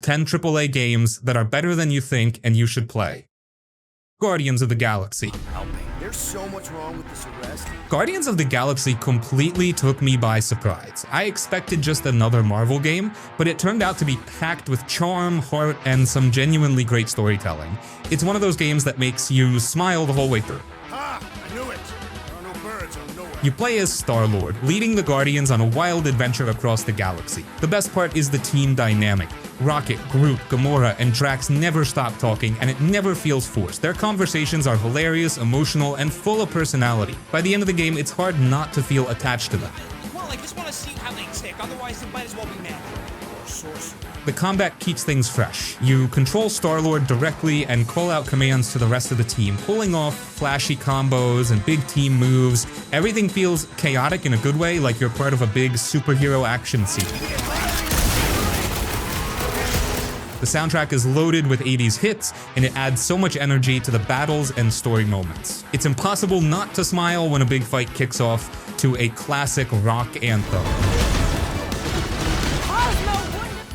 10 AAA games that are better than you think and you should play. Guardians of the Galaxy. There's so much wrong with this arrest. Guardians of the Galaxy completely took me by surprise. I expected just another Marvel game, but it turned out to be packed with charm, heart, and some genuinely great storytelling. It's one of those games that makes you smile the whole way through. Ha! I knew it! There are no birds on nowhere. You play as Star-Lord, leading the Guardians on a wild adventure across the galaxy. The best part is the team dynamic. Rocket, Groot, Gamora, and Drax never stop talking, and it never feels forced. Their conversations are hilarious, emotional, and full of personality. By the end of the game, it's hard not to feel attached to them. Well, I just want to see how they tick, otherwise it might as well be mad. The combat keeps things fresh. You control Star-Lord directly and call out commands to the rest of the team, pulling off flashy combos and big team moves. Everything feels chaotic in a good way, like you're part of a big superhero action scene. The soundtrack is loaded with 80s hits, and it adds so much energy to the battles and story moments. It's impossible not to smile when a big fight kicks off to a classic rock anthem.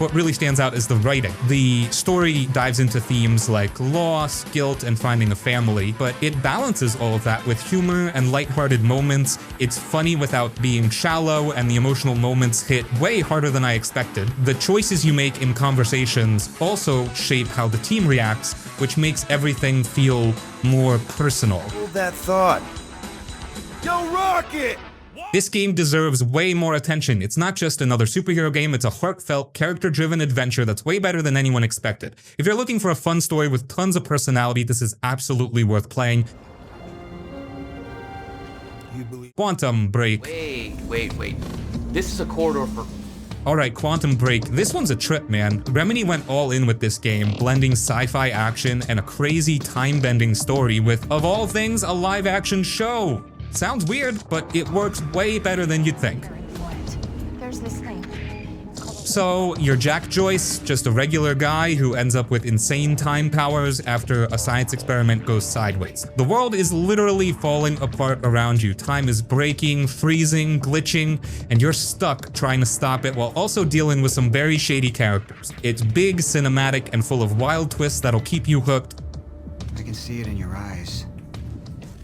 What really stands out is the writing. The story dives into themes like loss, guilt, and finding a family, but it balances all of that with humor and lighthearted moments. It's funny without being shallow, and the emotional moments hit way harder than I expected. The choices you make in conversations also shape how the team reacts, which makes everything feel more personal. Hold that thought. Yo, Rocket! This game deserves way more attention. It's not just another superhero game, it's a heartfelt, character-driven adventure that's way better than anyone expected. If you're looking for a fun story with tons of personality, this is absolutely worth playing. Quantum Break. Wait. This is a corridor for... Alright, Quantum Break. This one's a trip, man. Remedy went all in with this game, blending sci-fi action and a crazy time-bending story with, of all things, a live-action show. Sounds weird, but it works way better than you'd think. There's this thing. So, you're Jack Joyce, just a regular guy who ends up with insane time powers after a science experiment goes sideways. The world is literally falling apart around you. Time is breaking, freezing, glitching, and you're stuck trying to stop it while also dealing with some very shady characters. It's big, cinematic, and full of wild twists that'll keep you hooked. I can see it in your eyes.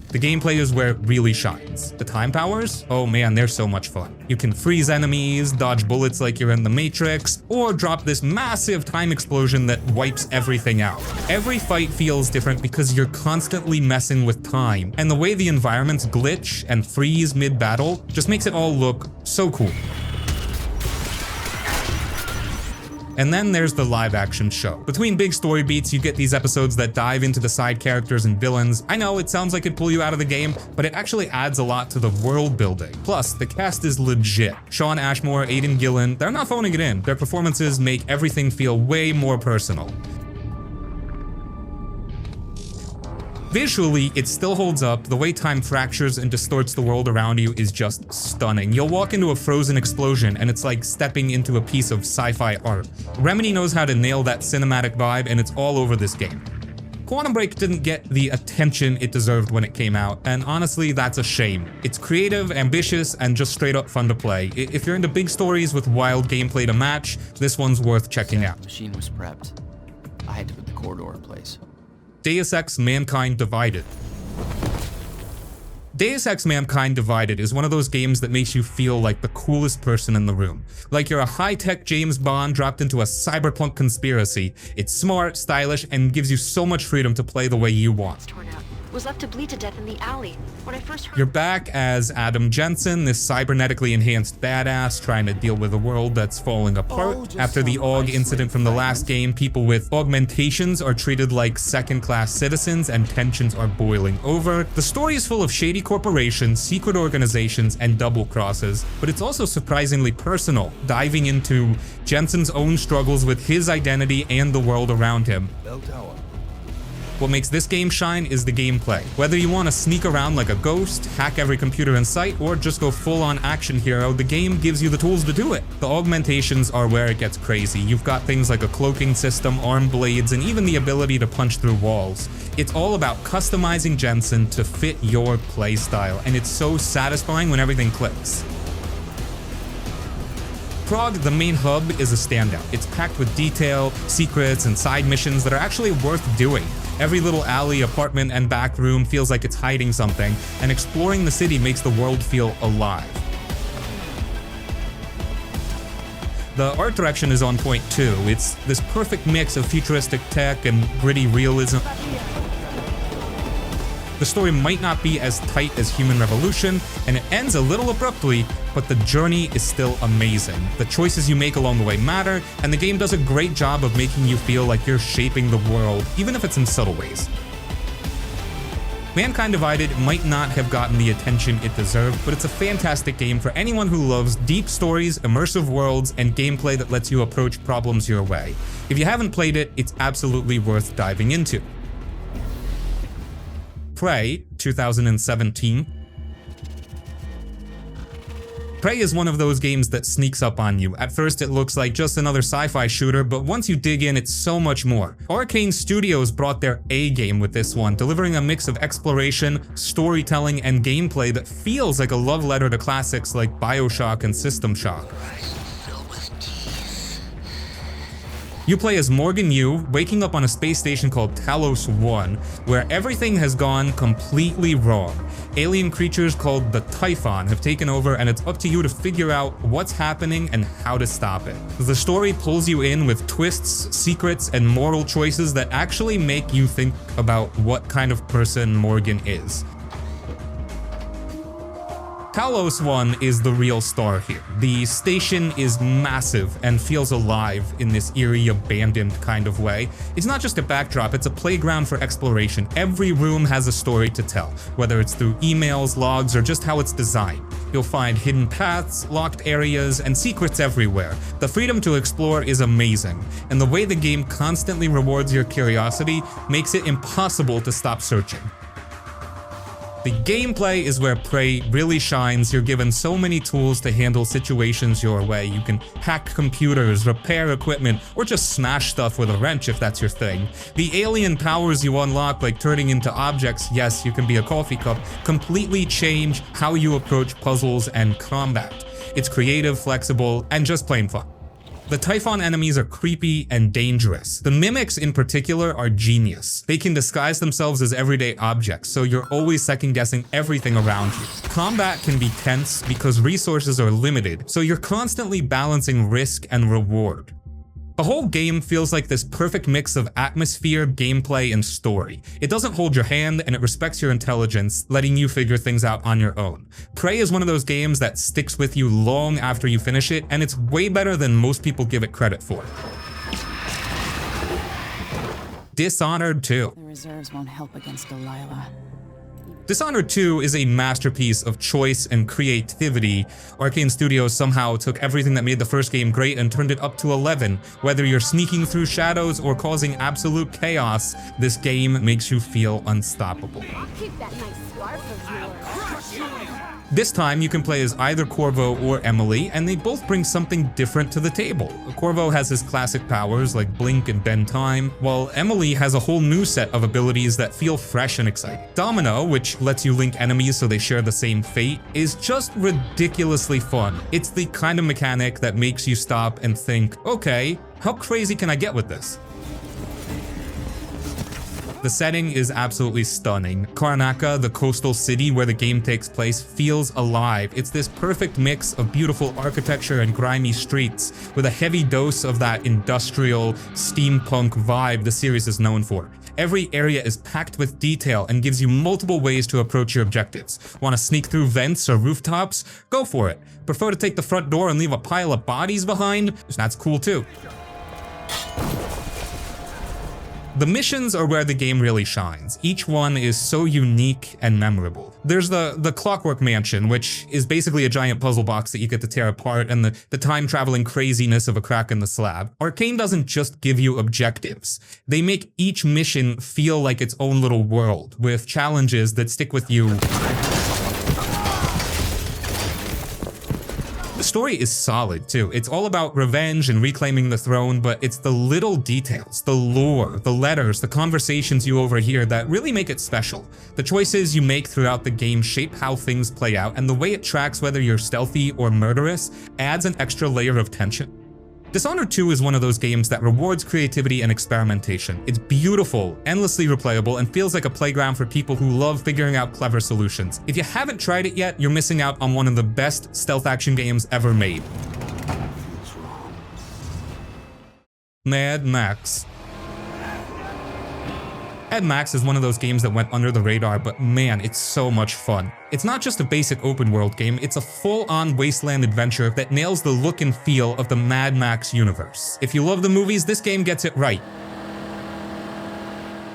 The gameplay is where it really shines. The time powers? Oh man, they're so much fun. You can freeze enemies, dodge bullets like you're in the Matrix, or drop this massive time explosion that wipes everything out. Every fight feels different because you're constantly messing with time, and the way the environments glitch and freeze mid-battle just makes it all look so cool. And then there's the live-action show. Between big story beats, you get these episodes that dive into the side characters and villains. I know it sounds like it'd pull you out of the game, but it actually adds a lot to the world building. Plus, the cast is legit. Sean Ashmore, Aidan Gillen, they're not phoning it in. Their performances make everything feel way more personal. Visually, it still holds up. The way time fractures and distorts the world around you is just stunning. You'll walk into a frozen explosion and it's like stepping into a piece of sci-fi art. Remedy knows how to nail that cinematic vibe, and it's all over this game. Quantum Break didn't get the attention it deserved when it came out, and honestly, that's a shame. It's creative, ambitious, and just straight up fun to play. If you're into big stories with wild gameplay to match, this one's worth checking out. The machine was prepped. I had to put the corridor in place. Deus Ex Mankind Divided. Deus Ex Mankind Divided is one of those games that makes you feel like the coolest person in the room. Like you're a high-tech James Bond dropped into a cyberpunk conspiracy. It's smart, stylish, and gives you so much freedom to play the way you want. Was left to bleed to death in the alley. When I first heard... You're back as Adam Jensen, this cybernetically enhanced badass trying to deal with a world that's falling apart. After the AUG incident from the last game, people with augmentations are treated like second-class citizens and tensions are boiling over. The story is full of shady corporations, secret organizations, and double crosses, but it's also surprisingly personal, diving into Jensen's own struggles with his identity and the world around him. What makes this game shine is the gameplay. Whether you want to sneak around like a ghost, hack every computer in sight, or just go full-on action hero, the game gives you the tools to do it. The augmentations are where it gets crazy. You've got things like a cloaking system, arm blades, and even the ability to punch through walls. It's all about customizing Jensen to fit your playstyle, and it's so satisfying when everything clicks. Prague, the main hub, is a standout. It's packed with detail, secrets, and side missions that are actually worth doing. Every little alley, apartment, and back room feels like it's hiding something, and exploring the city makes the world feel alive. The art direction is on point too. It's this perfect mix of futuristic tech and gritty realism. The story might not be as tight as Human Revolution, and it ends a little abruptly, but the journey is still amazing. The choices you make along the way matter, and the game does a great job of making you feel like you're shaping the world, even if it's in subtle ways. Mankind Divided might not have gotten the attention it deserved, but it's a fantastic game for anyone who loves deep stories, immersive worlds, and gameplay that lets you approach problems your way. If you haven't played it, it's absolutely worth diving into. Prey, 2017. Prey is one of those games that sneaks up on you. At first it looks like just another sci-fi shooter, but once you dig in, it's so much more. Arcane Studios brought their A game with this one, delivering a mix of exploration, storytelling, and gameplay that feels like a love letter to classics like BioShock and System Shock. You play as Morgan Yu, waking up on a space station called Talos 1, where everything has gone completely wrong. Alien creatures called the Typhon have taken over, and it's up to you to figure out what's happening and how to stop it. The story pulls you in with twists, secrets, and moral choices that actually make you think about what kind of person Morgan is. Talos 1 is the real star here. The station is massive and feels alive in this eerie, abandoned kind of way. It's not just a backdrop, it's a playground for exploration. Every room has a story to tell, whether it's through emails, logs, or just how it's designed. You'll find hidden paths, locked areas, and secrets everywhere. The freedom to explore is amazing, and the way the game constantly rewards your curiosity makes it impossible to stop searching. The gameplay is where Prey really shines. You're given so many tools to handle situations your way. You can hack computers, repair equipment, or just smash stuff with a wrench if that's your thing. The alien powers you unlock, like turning into objects, yes, you can be a coffee cup, completely change how you approach puzzles and combat. It's creative, flexible, and just plain fun. The Typhon enemies are creepy and dangerous. The mimics in particular are genius. They can disguise themselves as everyday objects, so you're always second-guessing everything around you. Combat can be tense because resources are limited, so you're constantly balancing risk and reward. The whole game feels like this perfect mix of atmosphere, gameplay, and story. It doesn't hold your hand, and it respects your intelligence, letting you figure things out on your own. Prey is one of those games that sticks with you long after you finish it, and it's way better than most people give it credit for. Dishonored 2. The reserves won't help against Delilah. Dishonored 2 is a masterpiece of choice and creativity. Arcane Studios somehow took everything that made the first game great and turned it up to 11. Whether you're sneaking through shadows or causing absolute chaos, this game makes you feel unstoppable. Keep that nice scarf of yours. This time, you can play as either Corvo or Emily, and they both bring something different to the table. Corvo has his classic powers like blink and bend time, while Emily has a whole new set of abilities that feel fresh and exciting. Domino, which lets you link enemies so they share the same fate, is just ridiculously fun. It's the kind of mechanic that makes you stop and think, okay, how crazy can I get with this? The setting is absolutely stunning. Karnaka, the coastal city where the game takes place, feels alive. It's this perfect mix of beautiful architecture and grimy streets, with a heavy dose of that industrial, steampunk vibe the series is known for. Every area is packed with detail and gives you multiple ways to approach your objectives. Want to sneak through vents or rooftops? Go for it. Prefer to take the front door and leave a pile of bodies behind? That's cool too. The missions are where the game really shines. Each one is so unique and memorable. There's the Clockwork Mansion, which is basically a giant puzzle box that you get to tear apart, and the time-traveling craziness of a crack in the slab. Arcane doesn't just give you objectives. They make each mission feel like its own little world, with challenges that stick with you. The story is solid too. It's all about revenge and reclaiming the throne, but it's the little details, the lore, the letters, the conversations you overhear that really make it special. The choices you make throughout the game shape how things play out, and the way it tracks whether you're stealthy or murderous adds an extra layer of tension. Dishonored 2 is one of those games that rewards creativity and experimentation. It's beautiful, endlessly replayable, and feels like a playground for people who love figuring out clever solutions. If you haven't tried it yet, you're missing out on one of the best stealth action games ever made. Mad Max. Mad Max is one of those games that went under the radar, but man, it's so much fun. It's not just a basic open world game, it's a full-on wasteland adventure that nails the look and feel of the Mad Max universe. If you love the movies, this game gets it right.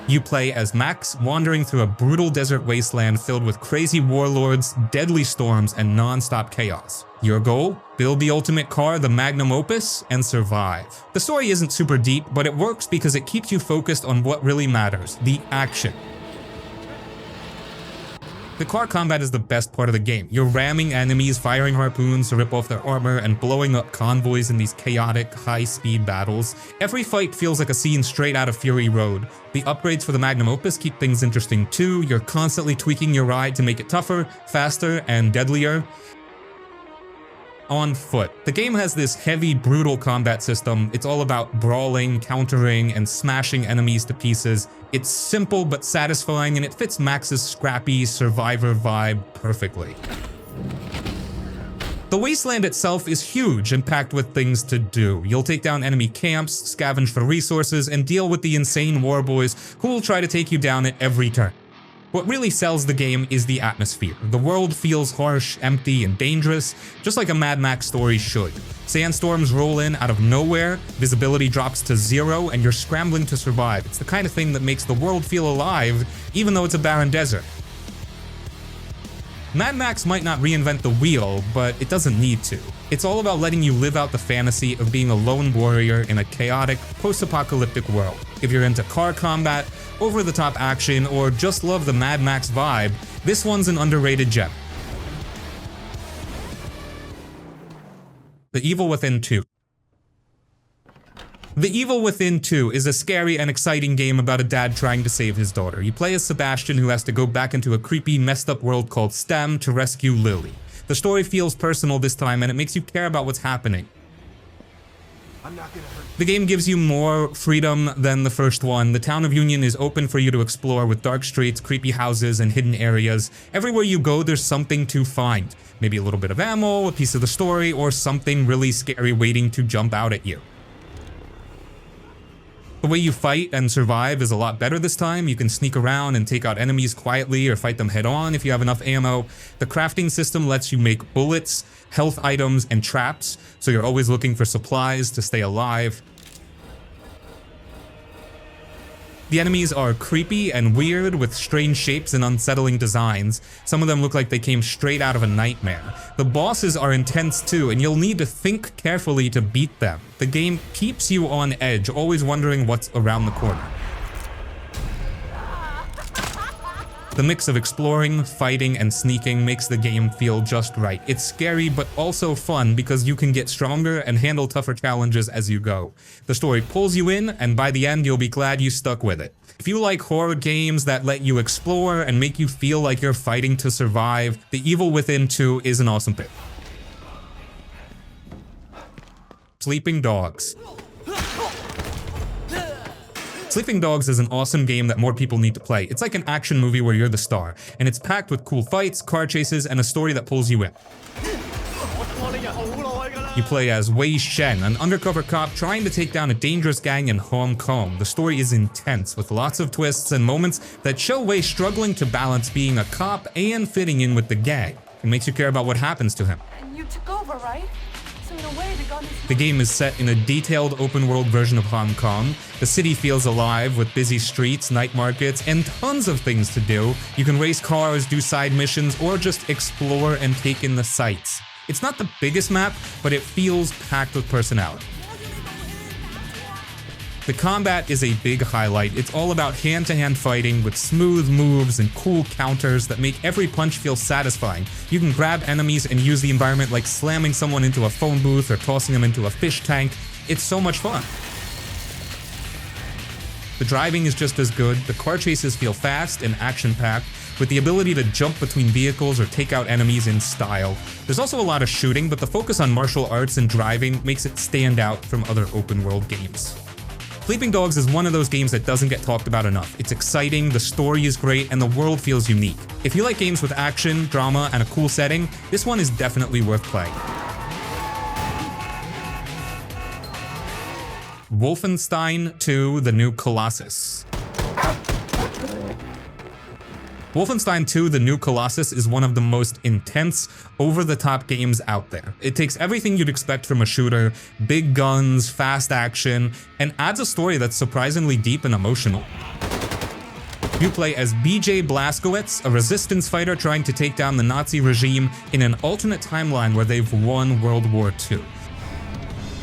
You play as Max, wandering through a brutal desert wasteland filled with crazy warlords, deadly storms, and non-stop chaos. Your goal? Build the ultimate car, the magnum opus, and survive. The story isn't super deep, but it works because it keeps you focused on what really matters, the action. The car combat is the best part of the game. You're ramming enemies, firing harpoons to rip off their armor, and blowing up convoys in these chaotic, high-speed battles. Every fight feels like a scene straight out of Fury Road. The upgrades for the Magnum Opus keep things interesting too. You're constantly tweaking your ride to make it tougher, faster, and deadlier. On foot. The game has this heavy, brutal combat system. It's all about brawling, countering, and smashing enemies to pieces. It's simple but satisfying, and it fits Max's scrappy survivor vibe perfectly. The wasteland itself is huge and packed with things to do. You'll take down enemy camps, scavenge for resources, and deal with the insane war boys who will try to take you down at every turn. What really sells the game is the atmosphere. The world feels harsh, empty, and dangerous, just like a Mad Max story should. Sandstorms roll in out of nowhere, visibility drops to 0, and you're scrambling to survive. It's the kind of thing that makes the world feel alive, even though it's a barren desert. Mad Max might not reinvent the wheel, but it doesn't need to. It's all about letting you live out the fantasy of being a lone warrior in a chaotic, post-apocalyptic world. If you're into car combat, over-the-top action, or just love the Mad Max vibe, this one's an underrated gem. The Evil Within 2. The Evil Within 2 is a scary and exciting game about a dad trying to save his daughter. You play as Sebastian, who has to go back into a creepy, messed up world called STEM to rescue Lily. The story feels personal this time, and it makes you care about what's happening. The game gives you more freedom than the first one. The town of Union is open for you to explore with dark streets, creepy houses, and hidden areas. Everywhere you go, there's something to find. Maybe a little bit of ammo, a piece of the story, or something really scary waiting to jump out at you. The way you fight and survive is a lot better this time. You can sneak around and take out enemies quietly or fight them head on if you have enough ammo. The crafting system lets you make bullets, health items, and traps, so you're always looking for supplies to stay alive. The enemies are creepy and weird with strange shapes and unsettling designs. Some of them look like they came straight out of a nightmare. The bosses are intense too, and you'll need to think carefully to beat them. The game keeps you on edge, always wondering what's around the corner. The mix of exploring, fighting, and sneaking makes the game feel just right. It's scary, but also fun because you can get stronger and handle tougher challenges as you go. The story pulls you in, and by the end, you'll be glad you stuck with it. If you like horror games that let you explore and make you feel like you're fighting to survive, The Evil Within 2 is an awesome pick. Sleeping Dogs. Sleeping Dogs is an awesome game that more people need to play. It's like an action movie where you're the star, and it's packed with cool fights, car chases, and a story that pulls you in. You play as Wei Shen, an undercover cop trying to take down a dangerous gang in Hong Kong. The story is intense, with lots of twists and moments that show Wei struggling to balance being a cop and fitting in with the gang. It makes you care about what happens to him. And you took over, right? So in a way, the gun is... The game is set in a detailed open-world version of Hong Kong. The city feels alive with busy streets, night markets, and tons of things to do. You can race cars, do side missions, or just explore and take in the sights. It's not the biggest map, but it feels packed with personality. The combat is a big highlight. It's all about hand-to-hand fighting with smooth moves and cool counters that make every punch feel satisfying. You can grab enemies and use the environment like slamming someone into a phone booth or tossing them into a fish tank. It's so much fun. The driving is just as good. The car chases feel fast and action-packed, with the ability to jump between vehicles or take out enemies in style. There's also a lot of shooting, but the focus on martial arts and driving makes it stand out from other open-world games. Sleeping Dogs is one of those games that doesn't get talked about enough. It's exciting, the story is great, and the world feels unique. If you like games with action, drama, and a cool setting, this one is definitely worth playing. Wolfenstein 2: The New Colossus. Wolfenstein 2: The New Colossus is one of the most intense, over-the-top games out there. It takes everything you'd expect from a shooter, big guns, fast action, and adds a story that's surprisingly deep and emotional. You play as BJ Blazkowicz, a resistance fighter trying to take down the Nazi regime in an alternate timeline where they've won World War II.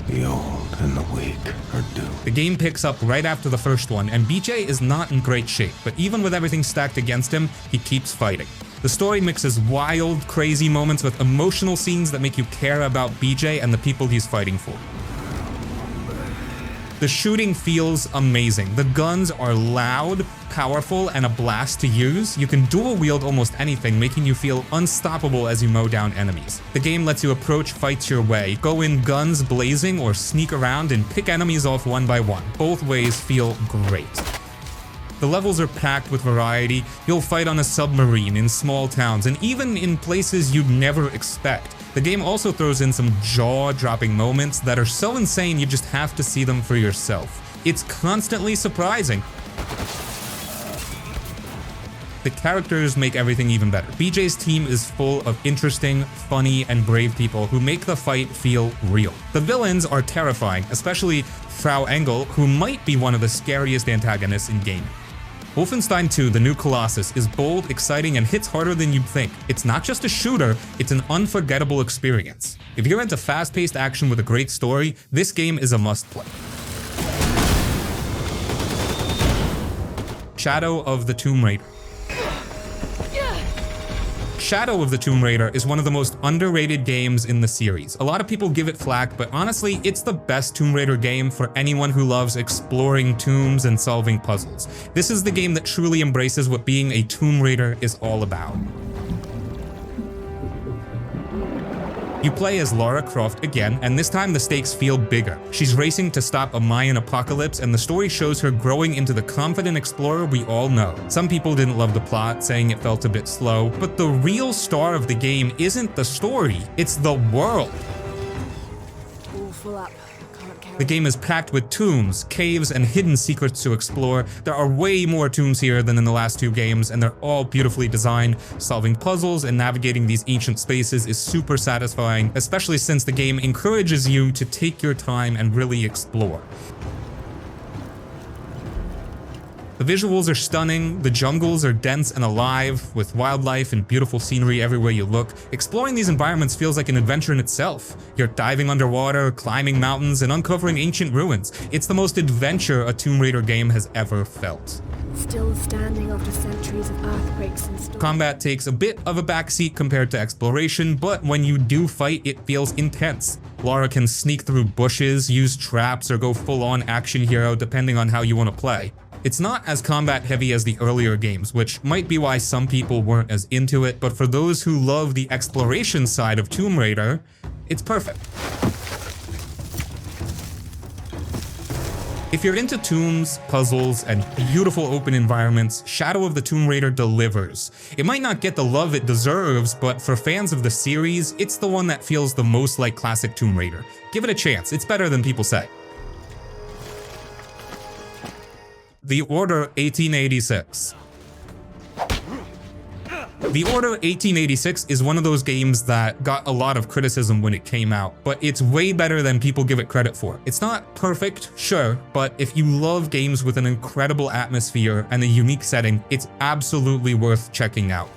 The old and the weak are doomed. The game picks up right after the first one, and BJ is not in great shape, but even with everything stacked against him, he keeps fighting. The story mixes wild, crazy moments with emotional scenes that make you care about BJ and the people he's fighting for. The shooting feels amazing. The guns are loud, powerful, and a blast to use. You can dual wield almost anything, making you feel unstoppable as you mow down enemies. The game lets you approach fights your way, go in guns blazing, or sneak around and pick enemies off one by one. Both ways feel great. The levels are packed with variety. You'll fight on a submarine, in small towns, and even in places you'd never expect. The game also throws in some jaw-dropping moments that are so insane you just have to see them for yourself. It's constantly surprising. The characters make everything even better. BJ's team is full of interesting, funny, and brave people who make the fight feel real. The villains are terrifying, especially Frau Engel, who might be one of the scariest antagonists in gaming. Wolfenstein 2: The New Colossus is bold, exciting, and hits harder than you'd think. It's not just a shooter, it's an unforgettable experience. If you're into fast-paced action with a great story, this game is a must-play. Shadow of the Tomb Raider. Shadow of the Tomb Raider is one of the most underrated games in the series. A lot of people give it flack, but honestly, it's the best Tomb Raider game for anyone who loves exploring tombs and solving puzzles. This is the game that truly embraces what being a Tomb Raider is all about. You play as Lara Croft again, and this time the stakes feel bigger. She's racing to stop a Mayan apocalypse, and the story shows her growing into the confident explorer we all know. Some people didn't love the plot, saying it felt a bit slow, but the real star of the game isn't the story, it's the world. All full up. Can't carry. The game is packed with tombs, caves, and hidden secrets to explore. There are way more tombs here than in the last two games, and they're all beautifully designed. Solving puzzles and navigating these ancient spaces is super satisfying, especially since the game encourages you to take your time and really explore. The visuals are stunning, the jungles are dense and alive, with wildlife and beautiful scenery everywhere you look. Exploring these environments feels like an adventure in itself. You're diving underwater, climbing mountains, and uncovering ancient ruins. It's the most adventure a Tomb Raider game has ever felt. Still standing after centuries of earthquakes and storms. Combat takes a bit of a backseat compared to exploration, but when you do fight, it feels intense. Lara can sneak through bushes, use traps, or go full-on action hero depending on how you want to play. It's not as combat heavy as the earlier games, which might be why some people weren't as into it, but for those who love the exploration side of Tomb Raider, it's perfect. If you're into tombs, puzzles, and beautiful open environments, Shadow of the Tomb Raider delivers. It might not get the love it deserves, but for fans of the series, it's the one that feels the most like classic Tomb Raider. Give it a chance, it's better than people say. The Order 1886. The Order 1886 is one of those games that got a lot of criticism when it came out, but it's way better than people give it credit for. It's not perfect, sure, but if you love games with an incredible atmosphere and a unique setting, it's absolutely worth checking out.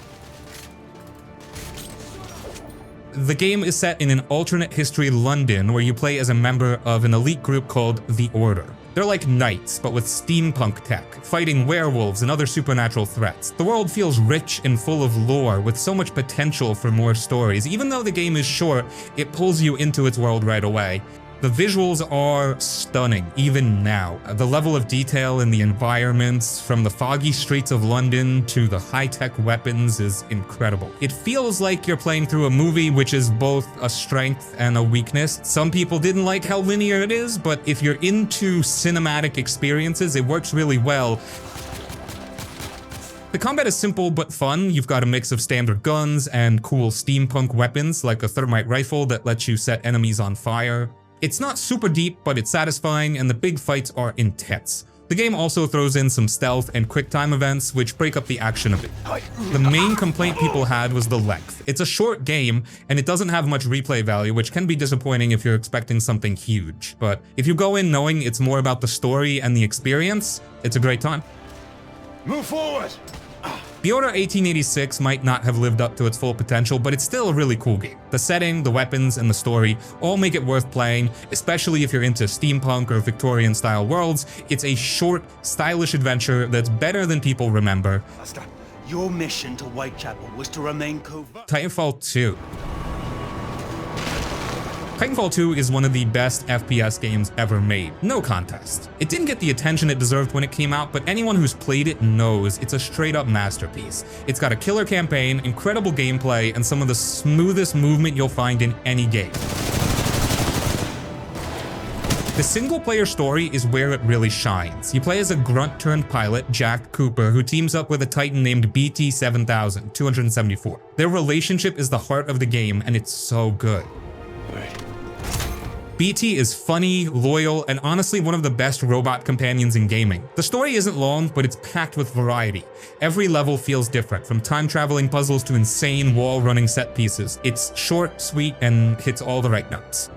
The game is set in an alternate history London where you play as a member of an elite group called the Order. They're like knights, but with steampunk tech, fighting werewolves and other supernatural threats. The world feels rich and full of lore, with so much potential for more stories. Even though the game is short, it pulls you into its world right away. The visuals are stunning, even now. The level of detail in the environments, from the foggy streets of London to the high-tech weapons, is incredible. It feels like you're playing through a movie, which is both a strength and a weakness. Some people didn't like how linear it is, but if you're into cinematic experiences, it works really well. The combat is simple but fun. You've got a mix of standard guns and cool steampunk weapons, like a thermite rifle that lets you set enemies on fire. It's not super deep, but it's satisfying, and the big fights are intense. The game also throws in some stealth and quick-time events, which break up the action a bit. The main complaint people had was the length. It's a short game, and it doesn't have much replay value, which can be disappointing if you're expecting something huge. But if you go in knowing it's more about the story and the experience, it's a great time. Move forward! The Order 1886 might not have lived up to its full potential, but it's still a really cool game. The setting, the weapons, and the story all make it worth playing, especially if you're into steampunk or Victorian-style worlds. It's a short, stylish adventure that's better than people remember. Master, your mission to Whitechapel was to remain covert. Titanfall 2. Titanfall 2 is one of the best FPS games ever made, no contest. It didn't get the attention it deserved when it came out, but anyone who's played it knows it's a straight up masterpiece. It's got a killer campaign, incredible gameplay, and some of the smoothest movement you'll find in any game. The single-player story is where it really shines. You play as a grunt-turned-pilot, Jack Cooper, who teams up with a Titan named BT-7000, 274. Their relationship is the heart of the game, and it's so good. BT is funny, loyal, and honestly one of the best robot companions in gaming. The story isn't long, but it's packed with variety. Every level feels different, from time-traveling puzzles to insane wall-running set pieces. It's short, sweet, and hits all the right notes.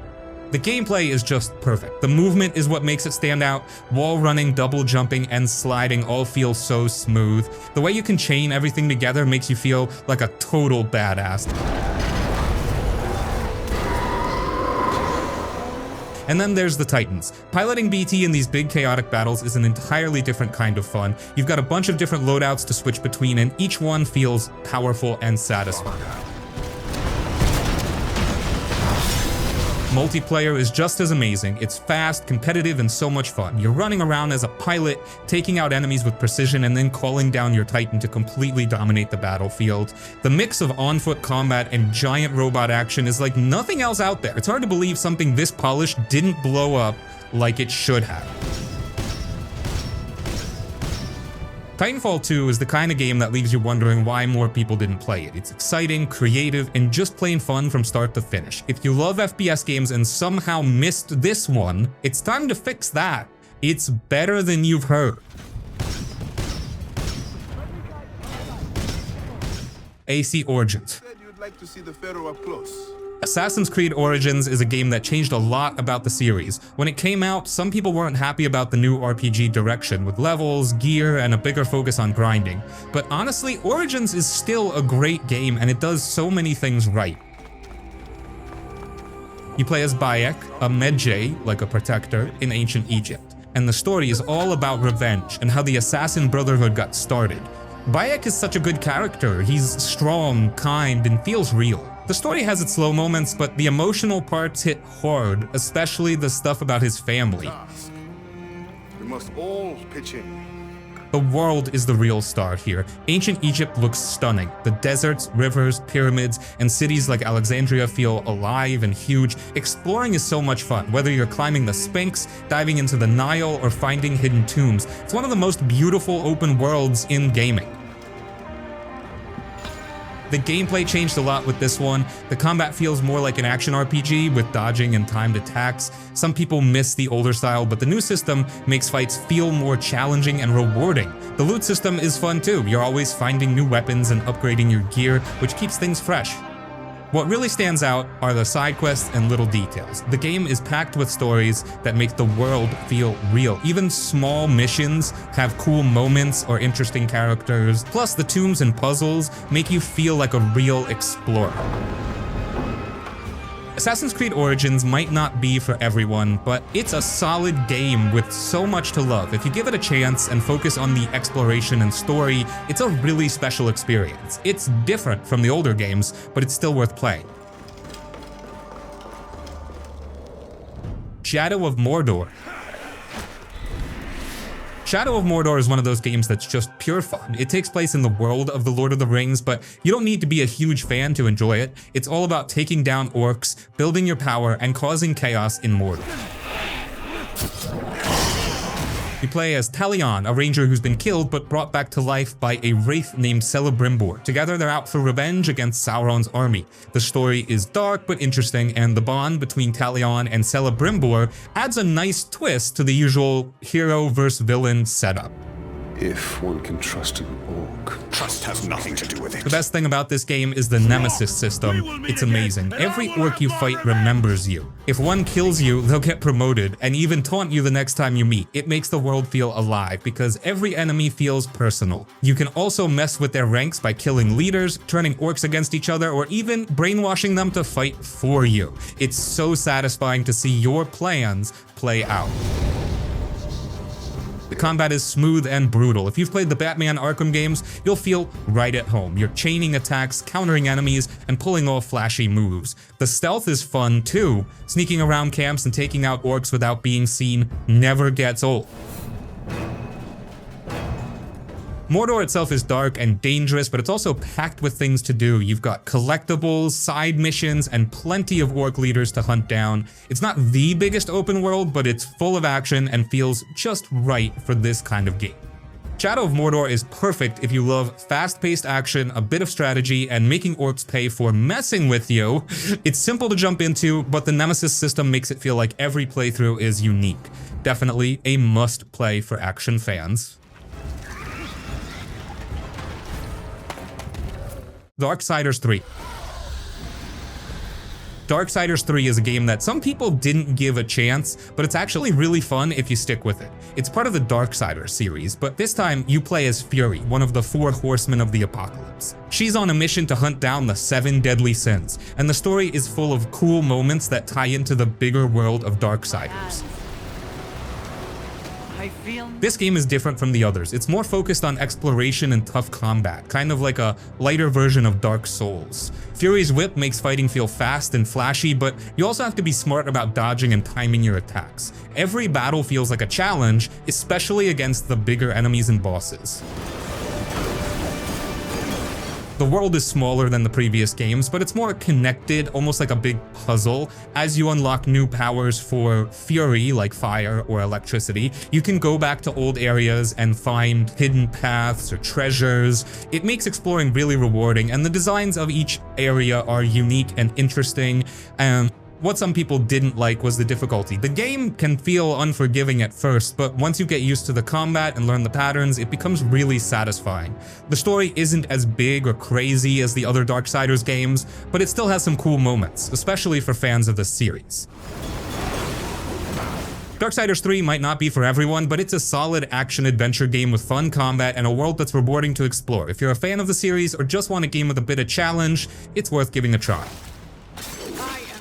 The gameplay is just perfect. The movement is what makes it stand out. Wall running, double jumping, and sliding all feel so smooth. The way you can chain everything together makes you feel like a total badass. And then there's the Titans. Piloting BT in these big chaotic battles is an entirely different kind of fun. You've got a bunch of different loadouts to switch between, and each one feels powerful and satisfying. Multiplayer is just as amazing. It's fast, competitive, and so much fun. You're running around as a pilot, taking out enemies with precision, and then calling down your Titan to completely dominate the battlefield. The mix of on-foot combat and giant robot action is like nothing else out there. It's hard to believe something this polished didn't blow up like it should have. Titanfall 2 is the kind of game that leaves you wondering why more people didn't play it. It's exciting, creative, and just plain fun from start to finish. If you love FPS games and somehow missed this one, it's time to fix that. It's better than you've heard. AC Origins. Said you'd like to see the Pharaoh up close. Assassin's Creed Origins is a game that changed a lot about the series. When it came out, some people weren't happy about the new RPG direction, with levels, gear, and a bigger focus on grinding. But honestly, Origins is still a great game, and it does so many things right. You play as Bayek, a Medjay, like a protector, in ancient Egypt. And the story is all about revenge and how the Assassin Brotherhood got started. Bayek is such a good character. He's strong, kind, and feels real. The story has its slow moments, but the emotional parts hit hard, especially the stuff about his family. We must all pitch in. The world is the real star here. Ancient Egypt looks stunning. The deserts, rivers, pyramids, and cities like Alexandria feel alive and huge. Exploring is so much fun, whether you're climbing the Sphinx, diving into the Nile, or finding hidden tombs. It's one of the most beautiful open worlds in gaming. The gameplay changed a lot with this one. The combat feels more like an action RPG with dodging and timed attacks. Some people miss the older style, but the new system makes fights feel more challenging and rewarding. The loot system is fun too. You're always finding new weapons and upgrading your gear, which keeps things fresh. What really stands out are the side quests and little details. The game is packed with stories that make the world feel real. Even small missions have cool moments or interesting characters. Plus, the tombs and puzzles make you feel like a real explorer. Assassin's Creed Origins might not be for everyone, but it's a solid game with so much to love. If you give it a chance and focus on the exploration and story, it's a really special experience. It's different from the older games, but it's still worth playing. Shadow of Mordor. Shadow of Mordor is one of those games that's just pure fun. It takes place in the world of The Lord of the Rings, but you don't need to be a huge fan to enjoy it. It's all about taking down orcs, building your power, and causing chaos in Mordor. You play as Talion, a ranger who's been killed but brought back to life by a wraith named Celebrimbor. Together they're out for revenge against Sauron's army. The story is dark but interesting, and the bond between Talion and Celebrimbor adds a nice twist to the usual hero versus villain setup. If one can trust an orc. Trust has nothing to do with it. The best thing about this game is the nemesis system. It's amazing. Every orc you fight remembers you. If one kills you, they'll get promoted and even taunt you the next time you meet. It makes the world feel alive because every enemy feels personal. You can also mess with their ranks by killing leaders, turning orcs against each other, or even brainwashing them to fight for you. It's so satisfying to see your plans play out. The combat is smooth and brutal. If you've played the Batman Arkham games, you'll feel right at home. You're chaining attacks, countering enemies, and pulling off flashy moves. The stealth is fun too. Sneaking around camps and taking out orcs without being seen never gets old. Mordor itself is dark and dangerous, but it's also packed with things to do. You've got collectibles, side missions, and plenty of orc leaders to hunt down. It's not the biggest open world, but it's full of action and feels just right for this kind of game. Shadow of Mordor is perfect if you love fast-paced action, a bit of strategy, and making orcs pay for messing with you. It's simple to jump into, but the Nemesis system makes it feel like every playthrough is unique. Definitely a must-play for action fans. Darksiders 3. Darksiders 3 is a game that some people didn't give a chance, but it's actually really fun if you stick with it. It's part of the Darksiders series, but this time you play as Fury, one of the 4 horsemen of the apocalypse. She's on a mission to hunt down the 7 deadly sins, and the story is full of cool moments that tie into the bigger world of Darksiders. This game is different from the others. It's more focused on exploration and tough combat, kind of like a lighter version of Dark Souls. Fury's whip makes fighting feel fast and flashy, but you also have to be smart about dodging and timing your attacks. Every battle feels like a challenge, especially against the bigger enemies and bosses. The world is smaller than the previous games, but it's more connected, almost like a big puzzle. As you unlock new powers for Fury, like fire or electricity, you can go back to old areas and find hidden paths or treasures. It makes exploring really rewarding, and the designs of each area are unique and interesting. What some people didn't like was the difficulty. The game can feel unforgiving at first, but once you get used to the combat and learn the patterns, it becomes really satisfying. The story isn't as big or crazy as the other Darksiders games, but it still has some cool moments, especially for fans of the series. Darksiders 3 might not be for everyone, but it's a solid action-adventure game with fun combat and a world that's rewarding to explore. If you're a fan of the series or just want a game with a bit of challenge, it's worth giving a try.